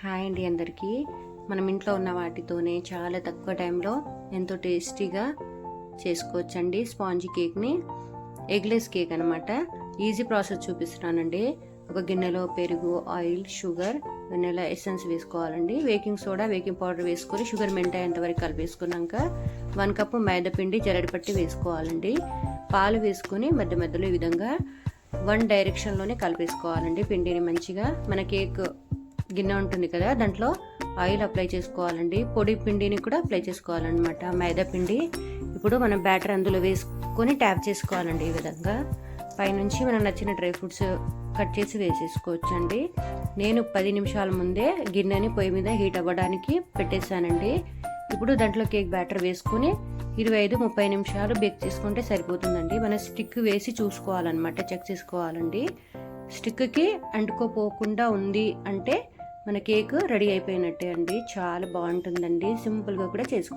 Hi అండి అందరికీ. మనం ఇంట్లో ఉన్న వాటితోనే చాలా తక్కువ టైంలో ఎంతో టేస్టీగా చేసుకోవచ్చండి స్పాంజీ కేక్ని. ఎగ్లెస్ కేక్ అనమాట. ఈజీ ప్రాసెస్ చూపిస్తున్నానండి. ఒక గిన్నెలో పెరుగు, ఆయిల్, షుగర్, వెనిలా ఎసెన్స్ వేసుకోవాలండి. బేకింగ్ సోడా, బేకింగ్ పౌడర్ వేసుకొని షుగర్ మెంట్ అయ్యేంత వరకు కలిపేసుకున్నాక 1 కప్పు మైదా పిండి జరడిపట్టి వేసుకోవాలండి. పాలు వేసుకొని మధ్య మధ్యలో ఈ విధంగా 1 డైరెక్షన్లోనే కలిపేసుకోవాలండి. పిండిని మంచిగా మన కేక్ గిన్నె ఉంటుంది కదా, దాంట్లో ఆయిల్ అప్లై చేసుకోవాలండి. పొడి పిండిని కూడా అప్లై చేసుకోవాలన్నమాట, మైదా పిండి. ఇప్పుడు మనం బ్యాటర్ అందులో వేసుకొని ట్యాప్ చేసుకోవాలండి. ఈ విధంగా పైనుంచి మనం నచ్చిన డ్రై ఫ్రూట్స్ కట్ చేసి వేసేసుకోవచ్చండి. నేను 10 నిమిషాల ముందే గిన్నెని పొయ్యి మీద హీట్ అవ్వడానికి పెట్టేశానండి. ఇప్పుడు దాంట్లో కేక్ బ్యాటర్ వేసుకొని 25-30 నిమిషాలు బేక్ చేసుకుంటే సరిపోతుందండి. మన స్టిక్ వేసి చూసుకోవాలన్నమాట, చెక్ చేసుకోవాలండి. స్టిక్కి అంటుకోపోకుండా ఉంది అంటే మన కేక్ రెడీ అయిపోయినట్టే అండి. చాలా బాగుంటుందండి. సింపుల్గా కూడా చేసుకోవచ్చు.